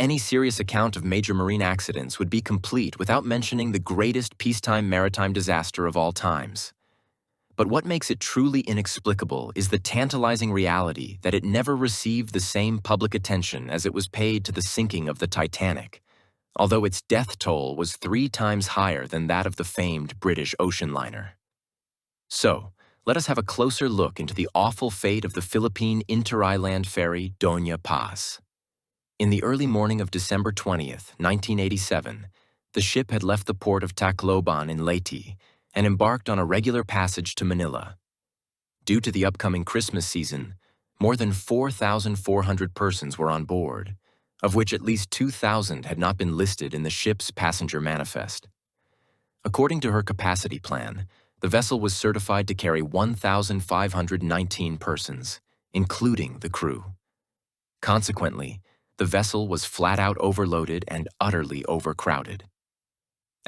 Any serious account of major marine accidents would be complete without mentioning the greatest peacetime maritime disaster of all times. But what makes it truly inexplicable is the tantalizing reality that it never received the same public attention as it was paid to the sinking of the Titanic, although its death toll was 3 times higher than that of the famed British ocean liner. So, let us have a closer look into the awful fate of the Philippine inter-island ferry Doña Paz. In the early morning of December 20th, 1987, the ship had left the port of Tacloban in Leyte and embarked on a regular passage to Manila. Due to the upcoming Christmas season, more than 4,400 persons were on board, of which at least 2,000 had not been listed in the ship's passenger manifest. According to her capacity plan, the vessel was certified to carry 1,519 persons, including the crew. Consequently, the vessel was flat-out overloaded and utterly overcrowded.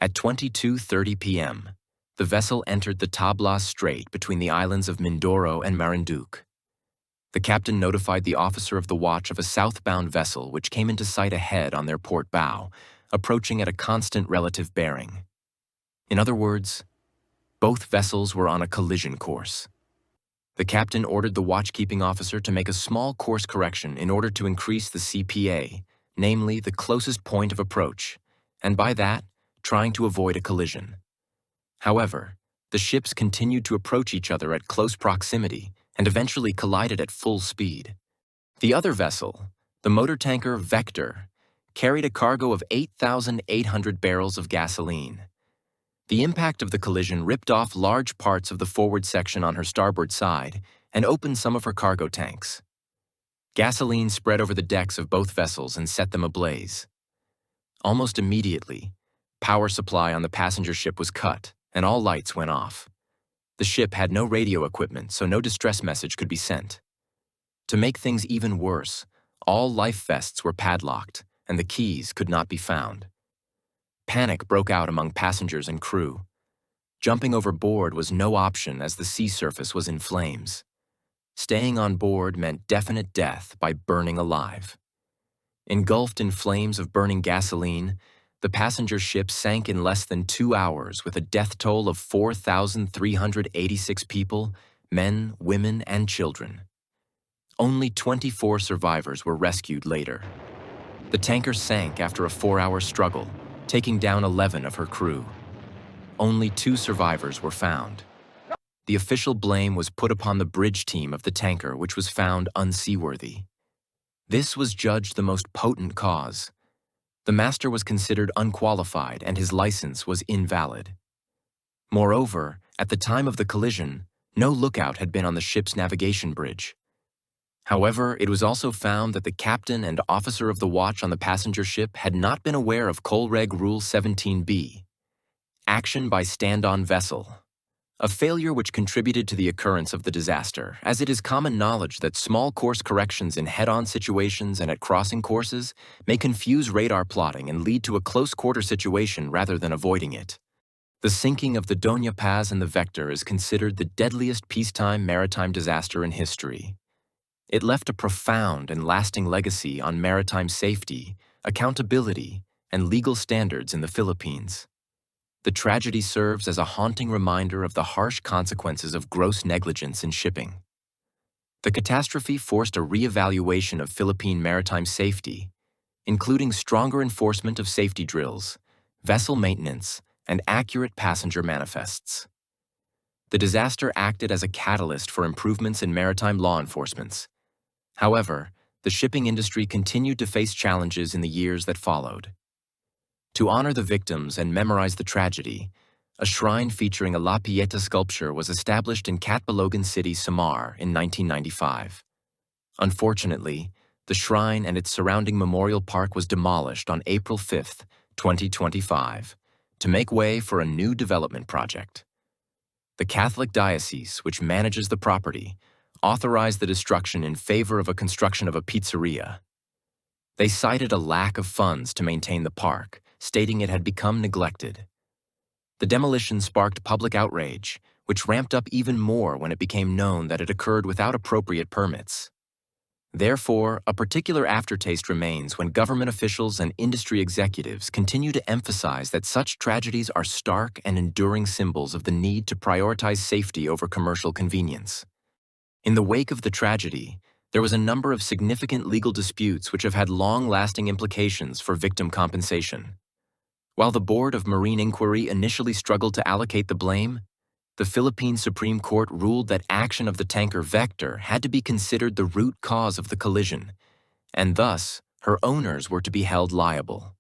At 22:30 p.m., the vessel entered the Tablas Strait between the islands of Mindoro and Marinduque. The captain notified the officer of the watch of a southbound vessel which came into sight ahead on their port bow, approaching at a constant relative bearing. In other words, both vessels were on a collision course. The captain ordered the watchkeeping officer to make a small course correction in order to increase the CPA, namely the closest point of approach, and by that, trying to avoid a collision. However, the ships continued to approach each other at close proximity and eventually collided at full speed. The other vessel, the motor tanker Vector, carried a cargo of 8,800 barrels of gasoline. The impact of the collision ripped off large parts of the forward section on her starboard side and opened some of her cargo tanks. Gasoline spread over the decks of both vessels and set them ablaze. Almost immediately, power supply on the passenger ship was cut, and all lights went off. The ship had no radio equipment, so no distress message could be sent. To make things even worse, all life vests were padlocked, and the keys could not be found. Panic broke out among passengers and crew. Jumping overboard was no option as the sea surface was in flames. Staying on board meant definite death by burning alive. Engulfed in flames of burning gasoline, the passenger ship sank in less than 2 hours with a death toll of 4,386 people, men, women, and children. Only 24 survivors were rescued later. The tanker sank after a 4-hour struggle, taking down 11 of her crew. Only 2 survivors were found. The official blame was put upon the bridge team of the tanker, which was found unseaworthy. This was judged the most potent cause. The master was considered unqualified and his license was invalid. Moreover, at the time of the collision, no lookout had been on the ship's navigation bridge. However, it was also found that the captain and officer of the watch on the passenger ship had not been aware of Colreg Rule 17b, action by stand-on vessel, a failure which contributed to the occurrence of the disaster, as it is common knowledge that small course corrections in head-on situations and at crossing courses may confuse radar plotting and lead to a close-quarter situation rather than avoiding it. The sinking of the Doña Paz and the Vector is considered the deadliest peacetime maritime disaster in history. It left a profound and lasting legacy on maritime safety, accountability, and legal standards in the Philippines. The tragedy serves as a haunting reminder of the harsh consequences of gross negligence in shipping. The catastrophe forced a re-evaluation of Philippine maritime safety, including stronger enforcement of safety drills, vessel maintenance, and accurate passenger manifests. The disaster acted as a catalyst for improvements in maritime law enforcement. However, the shipping industry continued to face challenges in the years that followed. To honor the victims and memorize the tragedy, a shrine featuring a La Pieta sculpture was established in Catbalogan City, Samar in 1995. Unfortunately, the shrine and its surrounding memorial park was demolished on April 5, 2025, to make way for a new development project. The Catholic diocese, which manages the property, authorized the destruction in favor of a construction of a pizzeria. They cited a lack of funds to maintain the park, stating it had become neglected. The demolition sparked public outrage, which ramped up even more when it became known that it occurred without appropriate permits. Therefore, a particular aftertaste remains when government officials and industry executives continue to emphasize that such tragedies are stark and enduring symbols of the need to prioritize safety over commercial convenience. In the wake of the tragedy, there was a number of significant legal disputes which have had long-lasting implications for victim compensation. While the Board of Marine Inquiry initially struggled to allocate the blame, the Philippine Supreme Court ruled that action of the tanker Vector had to be considered the root cause of the collision, and thus, her owners were to be held liable.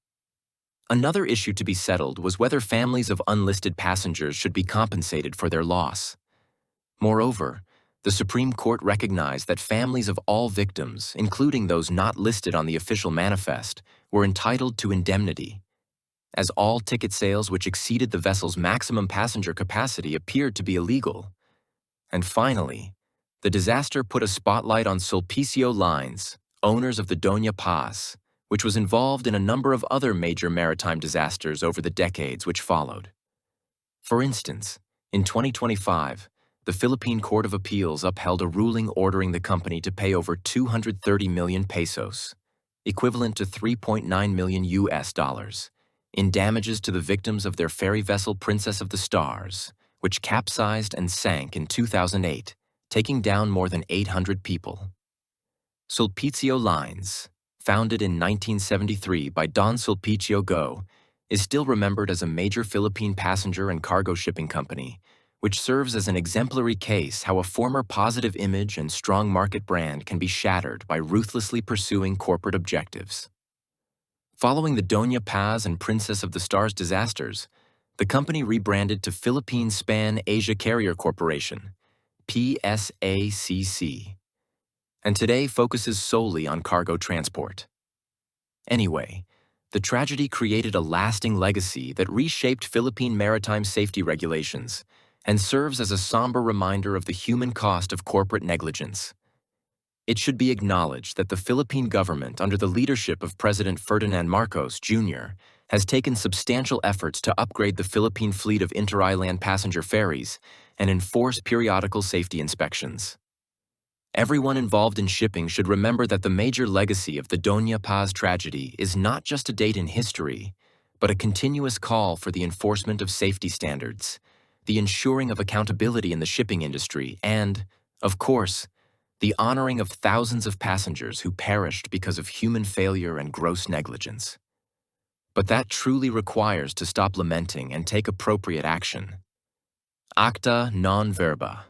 Another issue to be settled was whether families of unlisted passengers should be compensated for their loss. Moreover, the Supreme Court recognized that families of all victims, including those not listed on the official manifest, were entitled to indemnity, as all ticket sales which exceeded the vessel's maximum passenger capacity appeared to be illegal. And finally, the disaster put a spotlight on Sulpicio Lines, owners of the Doña Paz, which was involved in a number of other major maritime disasters over the decades which followed. For instance, in 2025, the Philippine Court of Appeals upheld a ruling ordering the company to pay over 230 million pesos, equivalent to 3.9 million US dollars, in damages to the victims of their ferry vessel Princess of the Stars, which capsized and sank in 2008, taking down more than 800 people. Sulpicio Lines, founded in 1973 by Don Sulpicio Go, is still remembered as a major Philippine passenger and cargo shipping company, which serves as an exemplary case how a former positive image and strong market brand can be shattered by ruthlessly pursuing corporate objectives. Following the Doña Paz and Princess of the Stars disasters, the company rebranded to Philippine Span Asia Carrier Corporation, PSACC, and today focuses solely on cargo transport. Anyway, the tragedy created a lasting legacy that reshaped Philippine maritime safety regulations and serves as a somber reminder of the human cost of corporate negligence. It should be acknowledged that the Philippine government, under the leadership of President Ferdinand Marcos Jr., has taken substantial efforts to upgrade the Philippine fleet of inter-island passenger ferries and enforce periodical safety inspections. Everyone involved in shipping should remember that the major legacy of the Doña Paz tragedy is not just a date in history, but a continuous call for the enforcement of safety standards, the ensuring of accountability in the shipping industry, and, of course, the honoring of thousands of passengers who perished because of human failure and gross negligence. But that truly requires to stop lamenting and take appropriate action. Acta non verba.